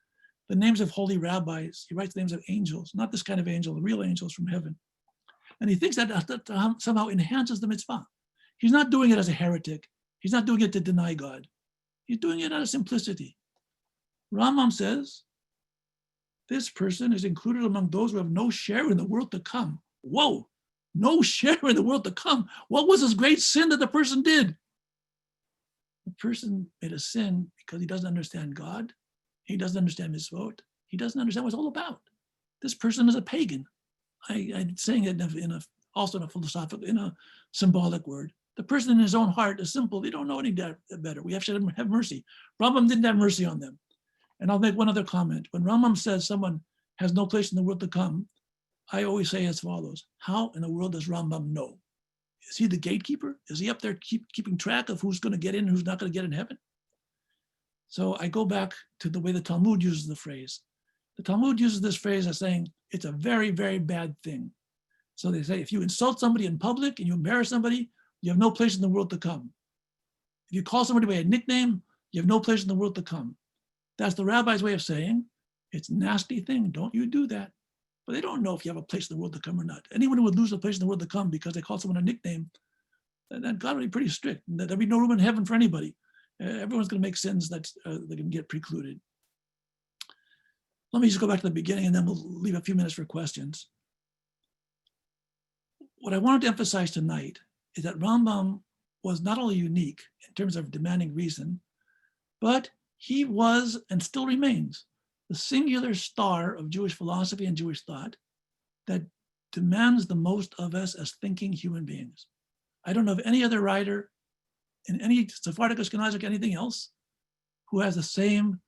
the names of holy rabbis. He writes the names of angels, not this kind of angel, the real angels from heaven. And he thinks that somehow enhances the mitzvah. He's not doing it as a heretic. He's not doing it to deny God. He's doing it out of simplicity. Rambam says, this person is included among those who have no share in the world to come. Whoa, no share in the world to come. What was this great sin that the person did? The person made a sin because he doesn't understand God. He doesn't understand mitzvot. He doesn't understand what it's all about. This person is a pagan. I'm saying it also in a philosophical, in a symbolic word. The person in his own heart is simple. They don't know any better. We have to have mercy. Rambam didn't have mercy on them. And I'll make one other comment. When Rambam says someone has no place in the world to come, I always say as follows: how in the world does Rambam know? Is he the gatekeeper? Is he up there keeping track of who's going to get in and who's not going to get in heaven? So I go back to the way the Talmud uses the phrase. The Talmud uses this phrase as saying it's a very, very bad thing. So they say if you insult somebody in public and you embarrass somebody, you have no place in the world to come. If you call somebody by a nickname, you have no place in the world to come. That's the rabbi's way of saying it's a nasty thing. Don't you do that. But they don't know if you have a place in the world to come or not. Anyone who would lose a place in the world to come because they call someone a nickname, then God would be pretty strict. There'll be no room in heaven for anybody. Everyone's going to make sins that can get precluded. Let me just go back to the beginning and then we'll leave a few minutes for questions. What I wanted to emphasize tonight is that Rambam was not only unique in terms of demanding reason, but he was and still remains the singular star of Jewish philosophy and Jewish thought that demands the most of us as thinking human beings. I don't know of any other writer in any Sephardic, Ashkenazic, anything else who has the same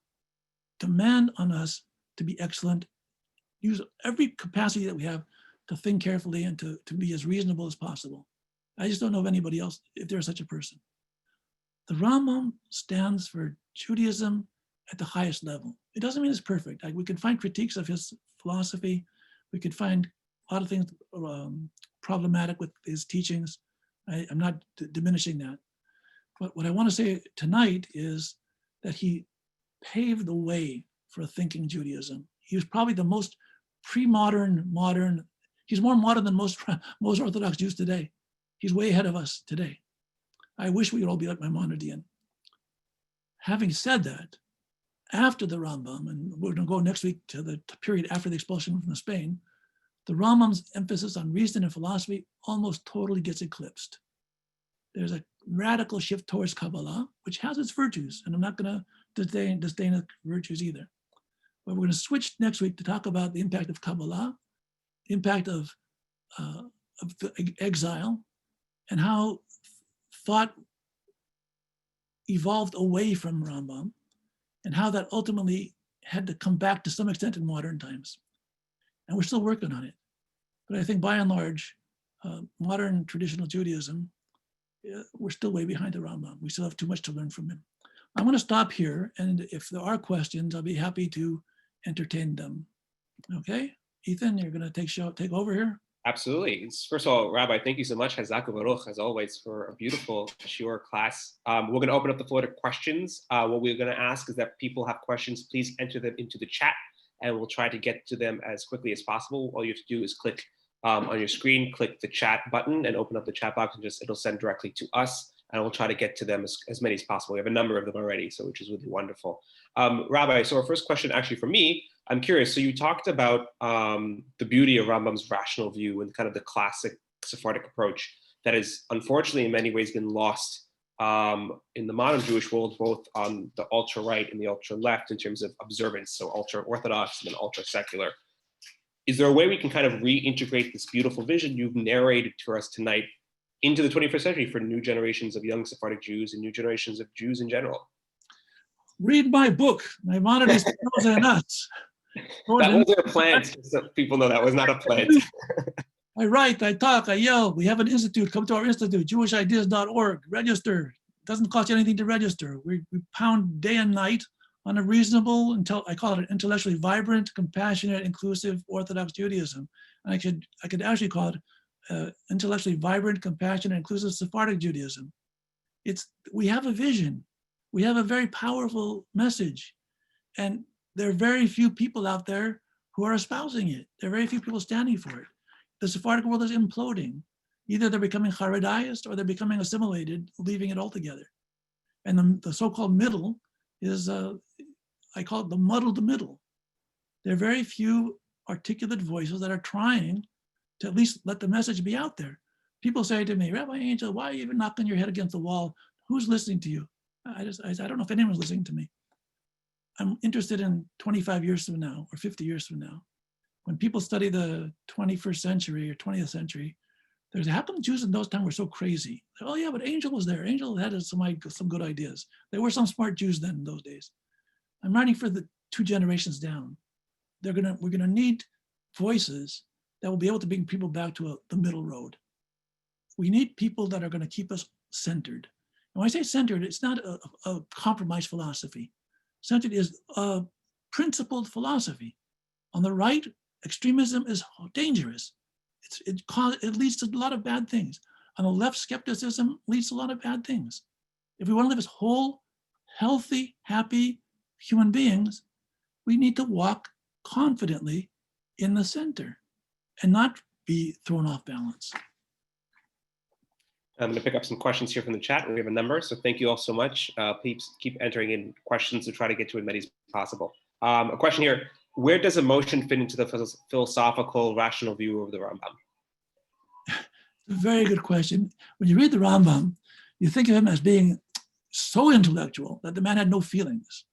demand on us to be excellent, use every capacity that we have to think carefully and to be as reasonable as possible. I just don't know of anybody else, if there's such a person. The Rambam stands for Judaism at the highest level. It doesn't mean it's perfect. We can find critiques of his philosophy. We could find a lot of things problematic with his teachings. I'm not diminishing that. But what I want to say tonight is that he paved the way for a thinking Judaism. He was probably the most modern. He's more modern than most Orthodox Jews today. He's way ahead of us today. I wish we would all be like Maimonidean. Having said that, after the Rambam, and we're going to go next week to the period after the expulsion from Spain, the Rambam's emphasis on reason and philosophy almost totally gets eclipsed. There's a radical shift towards Kabbalah, which has its virtues, and I'm not going to disdain the virtues either. But we're going to switch next week to talk about the impact of Kabbalah, the impact of the exile, and how thought evolved away from Rambam, and how that ultimately had to come back to some extent in modern times. And we're still working on it. But I think by and large, modern traditional Judaism, we're still way behind the Rambam. We still have too much to learn from him. I'm going to stop here, and if there are questions, I'll be happy to entertain them. Okay, Ethan, you're going to take over here. Absolutely. First of all, Rabbi, thank you so much, Hazak Baruch, as always, for a beautiful shiur class. We're going to open up the floor to questions. What we're going to ask is that people have questions, please enter them into the chat, and we'll try to get to them as quickly as possible. All you have to do is click on your screen, click the chat button, and open up the chat box, and it'll send directly to us, and we'll try to get to them as many as possible. We have a number of them already, so which is really wonderful. Rabbi, so our first question actually for me, I'm curious, so you talked about the beauty of Rambam's rational view and kind of the classic Sephardic approach that has unfortunately in many ways been lost in the modern Jewish world, both on the ultra right and the ultra left in terms of observance, so ultra orthodox and then ultra secular. is there a way we can kind of reintegrate this beautiful vision you've narrated to us tonight into the 21st century for new generations of young Sephardic Jews and new generations of Jews in general? Read my book, Maimonidean, Spinoza, and Us. That wasn't a plant, so people know that was not a plant. I write, I talk, I yell. We have an institute. Come to our institute, jewishideas.org. Register. It doesn't cost you anything to register. We pound day and night on a reasonable, I call it an intellectually vibrant, compassionate, inclusive Orthodox Judaism. And I could actually call it intellectually vibrant, compassionate, inclusive Sephardic Judaism. We have a vision. We have a very powerful message. And there are very few people out there who are espousing it. There are very few people standing for it. The Sephardic world is imploding. Either they're becoming Haredized or they're becoming assimilated, leaving it altogether. And the so-called middle is, I call it the muddled middle. There are very few articulate voices that are trying to at least let the message be out there. People say to me, Rabbi Angel, why are you even knocking your head against the wall? Who's listening to you? I don't know if anyone's listening to me. I'm interested in 25 years from now or 50 years from now. When people study the 21st century or 20th century, how come Jews in those times were so crazy? Oh yeah, but Angel was there. Angel had some good ideas. There were some smart Jews then in those days. I'm writing for the 2 generations down. We're gonna need voices that will be able to bring people back to the middle road. We need people that are gonna keep us centered. And when I say centered, it's not a compromised philosophy. Centered is a principled philosophy. On the right, extremism is dangerous. It leads to a lot of bad things. On the left, skepticism leads to a lot of bad things. If we want to live as whole, healthy, happy human beings, we need to walk confidently in the center and not be thrown off balance. I'm going to pick up some questions here from the chat. We have a number, so thank you all so much. Please keep entering in questions to try to get to as many as possible. A question here, where does emotion fit into the philosophical, rational view of the Rambam? A very good question. When you read the Rambam, you think of him as being so intellectual that the man had no feelings.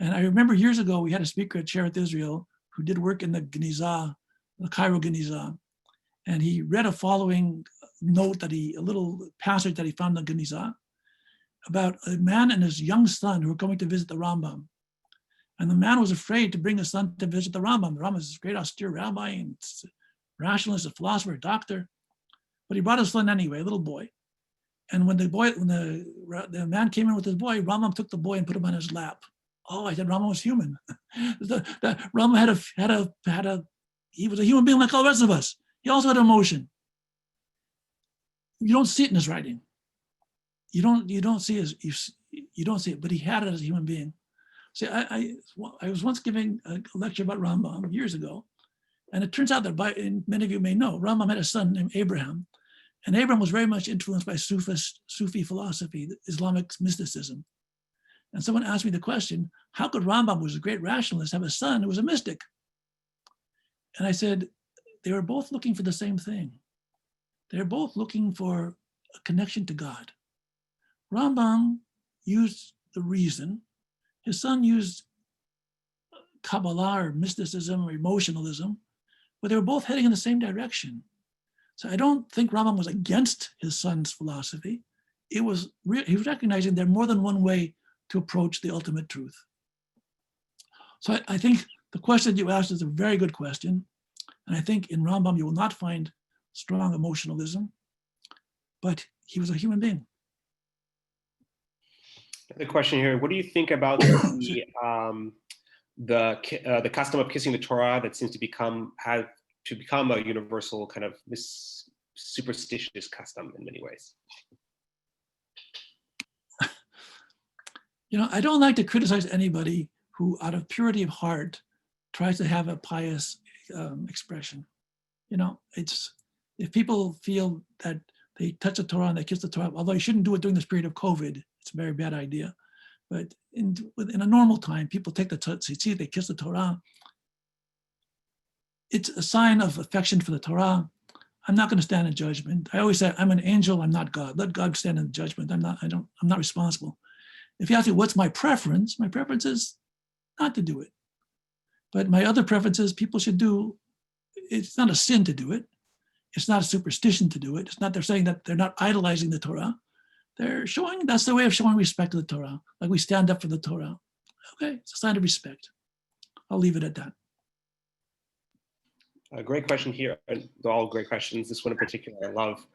And I remember years ago, we had a speaker at Sheretz Israel who did work in the Geniza, the Cairo Geniza, and he read a following note a little passage that he found in the Geniza about a man and his young son who were going to visit the Rambam. And the man was afraid to bring his son to visit the Rambam. The Rambam is this great austere rabbi and rationalist, a philosopher, a doctor. But he brought his son anyway, a little boy. And when the man came in with his boy, Rambam took the boy and put him on his lap. Oh, I said Rambam was human. Rambam he was a human being like all the rest of us. He also had emotion. You don't see it in his writing. You don't see it, but he had it as a human being. See, I was once giving a lecture about Rambam years ago, and it turns out that and many of you may know, Rambam had a son named Abraham, and Abraham was very much influenced by Sufi philosophy, Islamic mysticism. And someone asked me the question, how could Rambam, who was a great rationalist, have a son who was a mystic? And I said, they were both looking for the same thing. They're both looking for a connection to God. Rambam used the reason. His son used Kabbalah or mysticism or emotionalism, but they were both heading in the same direction. So I don't think Rambam was against his son's philosophy. He was recognizing there are more than one way to approach the ultimate truth. So I think the question you asked is a very good question. And I think in Rambam, you will not find strong emotionalism, but he was a human being. The question here, what do you think about the custom of kissing the Torah that seems to become a universal kind of superstitious custom in many ways? I don't like to criticize anybody who, out of purity of heart, tries to have a pious expression. If people feel that they touch the Torah and they kiss the Torah, although you shouldn't do it during this period of COVID, it's a very bad idea. But in a normal time, people take the tzitzit, they kiss the Torah. It's a sign of affection for the Torah. I'm not going to stand in judgment. I always say, I'm an angel, I'm not God. Let God stand in judgment. I'm not responsible. If you ask me what's my preference is not to do it. But my other preference is people should do it's not a sin to do it. It's not a superstition to do it. It's not, they're saying that they're not idolizing the Torah. They're showing, that's the way of showing respect to the Torah. Like we stand up for the Torah. Okay, it's a sign of respect. I'll leave it at that. A great question here. They're all great questions. This one in particular, I love.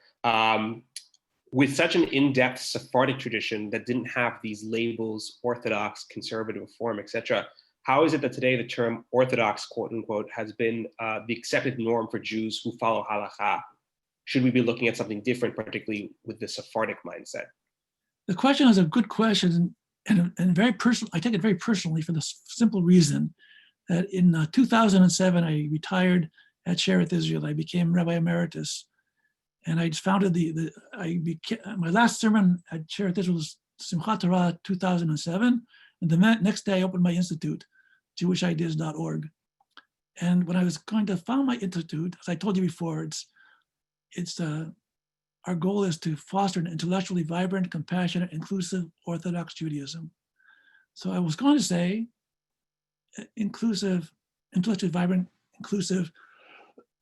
With such an in-depth Sephardic tradition that didn't have these labels, Orthodox, conservative, Reform, etc., how is it that today the term Orthodox, quote unquote, has been the accepted norm for Jews who follow halakha? Should we be looking at something different, particularly with the Sephardic mindset? The question is a good question and very personal. I take it very personally for the simple reason that in 2007, I retired at Shearith Israel. I became Rabbi Emeritus. And I founded my last sermon at Shearith Israel was Simchat Torah 2007. And the next day I opened my institute, jewishideas.org. And when I was going to found my institute, as I told you before, our goal is to foster an intellectually vibrant, compassionate, inclusive Orthodox Judaism. So I was going to say inclusive, intellectually vibrant, inclusive,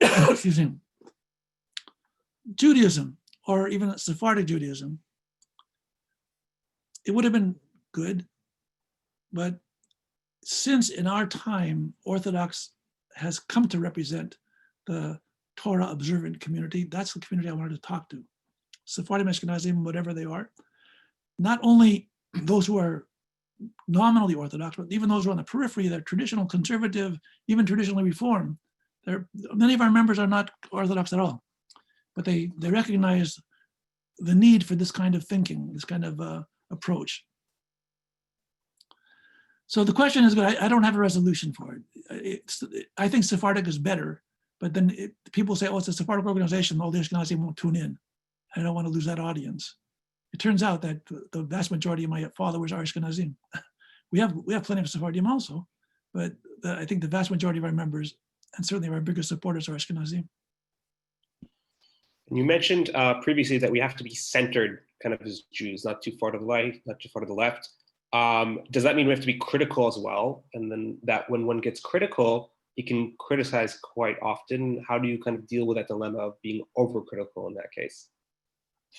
excuse me, Judaism, or even Sephardic Judaism. It would have been good, but since in our time, Orthodox has come to represent the Torah observant community, that's the community I wanted to talk to. Sephardim, Ashkenazim, whatever they are. Not only those who are nominally Orthodox, but even those who are on the periphery, they're traditional, conservative, even traditionally Reform. Many of our members are not Orthodox at all, but they recognize the need for this kind of thinking, this kind of approach. So the question is good. I don't have a resolution for it. I think Sephardic is better, but then people say, oh, it's a Sephardic organization, all the Ashkenazim won't tune in. I don't want to lose that audience. It turns out that the vast majority of my followers are Ashkenazim. We have plenty of Sephardim also, but I think the vast majority of our members, and certainly our biggest supporters, are Ashkenazim. You mentioned previously that we have to be centered kind of as Jews, not too far to the right, not too far to the left. Does that mean we have to be critical as well? And then that when one gets critical, you can criticize quite often. How do you kind of deal with that dilemma of being overcritical in that case?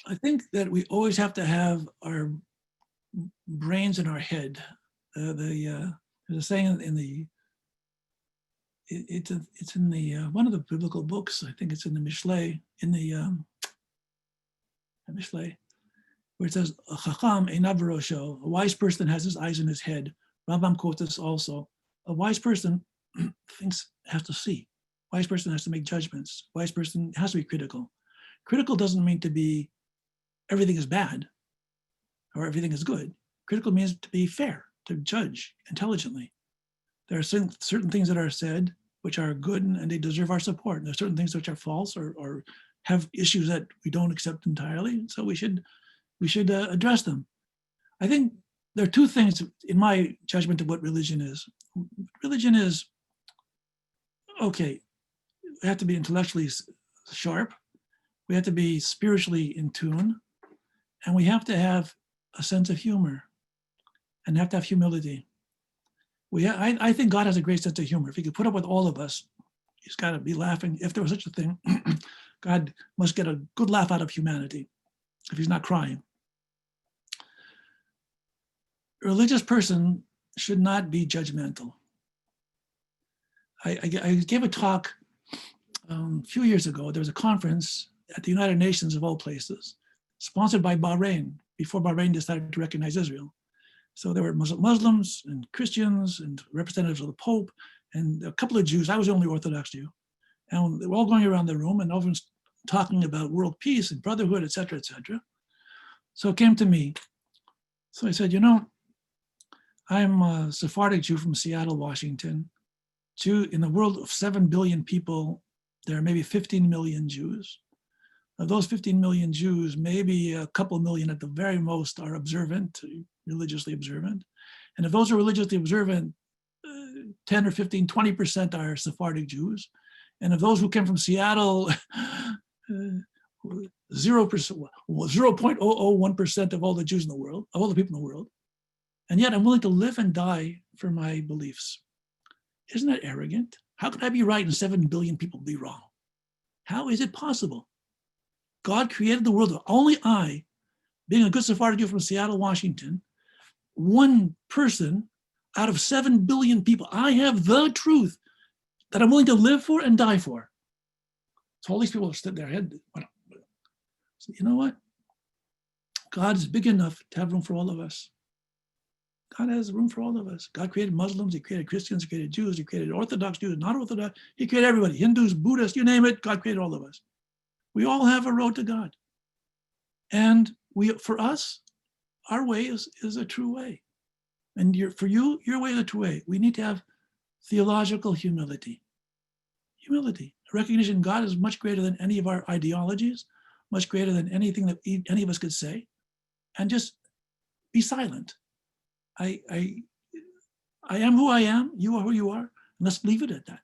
I think that we always have to have our brains in our head. There's a saying it's in the one of the biblical books. I think it's in the Mishlei, Mishlei, where it says, "A chacham einav b'rosho." A wise person has his eyes in his head. Rambam quotes this also. A wise person has to see. A wise person has to make judgments. A wise person has to be critical. Critical doesn't mean to be everything is bad or everything is good. Critical means to be fair, to judge intelligently. There are certain things that are said which are good and they deserve our support. And there are certain things which are false or have issues that we don't accept entirely. So we should address them. I think there are two things in my judgment of what religion is. Religion is, okay, we have to be intellectually sharp. We have to be spiritually in tune. And we have to have a sense of humor and have to have humility. I think God has a great sense of humor. If he could put up with all of us, he's got to be laughing. If there was such a thing, God must get a good laugh out of humanity if he's not crying. A religious person should not be judgmental. I gave a talk a few years ago. There was a conference at the United Nations of all places, sponsored by Bahrain, before Bahrain decided to recognize Israel. So there were Muslims and Christians and representatives of the Pope and a couple of Jews. I was the only Orthodox Jew. And they were all going around the room and everyone's talking about world peace and brotherhood, et cetera, et cetera. So it came to me. So I said, I'm a Sephardic Jew from Seattle, Washington. In the world of 7 billion people, there are maybe 15 million Jews. Of those 15 million Jews, maybe a couple million at the very most are observant, religiously observant. And if those are religiously observant, 10 or 15, 20% are Sephardic Jews. And of those who came from Seattle, 0.001% of all the Jews in the world, of all the people in the world. And yet I'm willing to live and die for my beliefs. Isn't that arrogant? How could I be right and 7 billion people be wrong? How is it possible? God created the world. Only I, being a good Sephardic Jew from Seattle, Washington, one person out of 7 billion people, I have the truth that I'm willing to live for and die for. So all these people stood their head. So you know what? God is big enough to have room for all of us. God has room for all of us. God created Muslims, he created Christians, he created Jews, he created Orthodox Jews, not Orthodox. He created everybody, Hindus, Buddhists, you name it, God created all of us. We all have a road to God. And for us, our way is a true way. And for you, your way is a true way. We need to have theological humility. Humility, recognition God is much greater than any of our ideologies, much greater than anything that any of us could say, and just be silent. I am who I am, you are who you are, and let's leave it at that.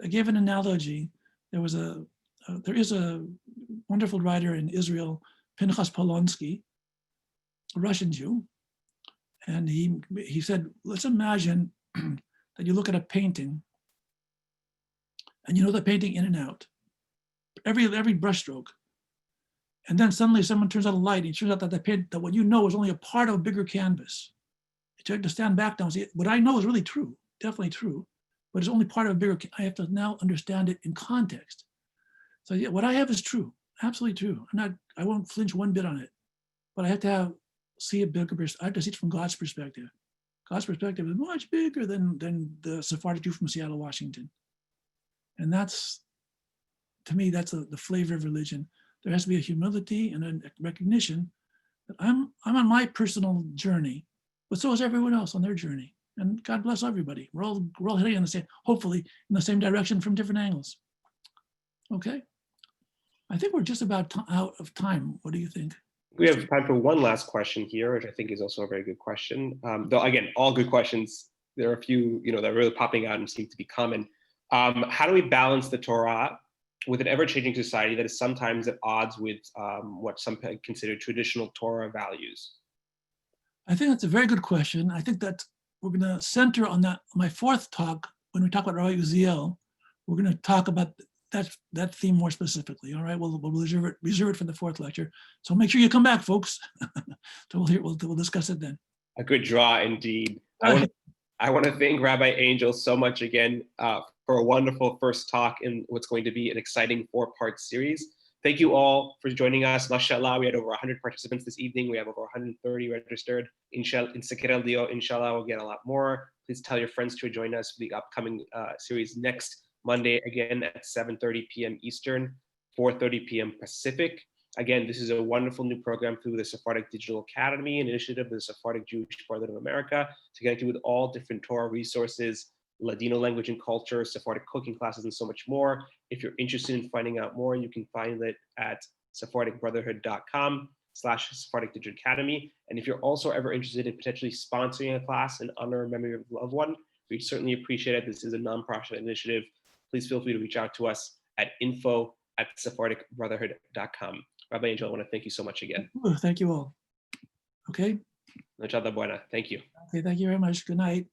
I gave an analogy. There is a wonderful writer in Israel, Pinchas Polonsky, a Russian Jew, and he said, let's imagine that you look at a painting and you know the painting in and out, every brushstroke. And then suddenly someone turns on a light and it turns out that what you know is only a part of a bigger canvas. You have to stand back now and say, what I know is really true, definitely true, but it's only part of a bigger, I have to now understand it in context. So yeah, what I have is true, absolutely true. I won't flinch one bit on it, but I have to see it bigger. I have to see it from God's perspective. God's perspective is much bigger than the Sephardic Jew from Seattle, Washington. And that's, to me, that's the flavor of religion. There has to be a humility and a recognition that I'm on my personal journey, but so is everyone else on their journey. And God bless everybody. We're all heading in the same, hopefully, in the same direction from different angles. Okay. I think we're just about out of time. What do you think? We have time for one last question here, which I think is also a very good question. Though again, all good questions. There are a few, that are really popping out and seem to be common. How do we balance the Torah with an ever-changing society that is sometimes at odds with what some consider traditional Torah values? I think that's a very good question. I think that we're going to center on that. My fourth talk, when we talk about Rabbi Uziel, we're going to talk about that theme more specifically. All right, we'll reserve it for the fourth lecture. So make sure you come back, folks. So we'll discuss it then. A good draw indeed. I want to thank Rabbi Angel so much again for a wonderful first talk in what's going to be an exciting 4-part series. Thank you all for joining us. Mashallah, we had over 100 participants this evening. We have over 130 registered. In Seker El Dio, inshallah, we'll get a lot more. Please tell your friends to join us for the upcoming series next Monday, again at 7:30 p.m. Eastern, 4:30 p.m. Pacific. Again, this is a wonderful new program through the Sephardic Digital Academy, an initiative of the Sephardic Jewish Brotherhood of America to connect you with all different Torah resources, Ladino language and culture, Sephardic cooking classes, and so much more. If you're interested in finding out more, you can find it at sephardicbrotherhood.com/Sephardic Digital Academy. And if you're also ever interested in potentially sponsoring a class in honor and memory of a loved one, we'd certainly appreciate it. This is a nonprofit initiative. Please feel free to reach out to us at info@sephardicbrotherhood.com. Rabbi Angel, I want to thank you so much again. Thank you all. Okay. Noche buena. Thank you. Okay, thank you very much. Good night.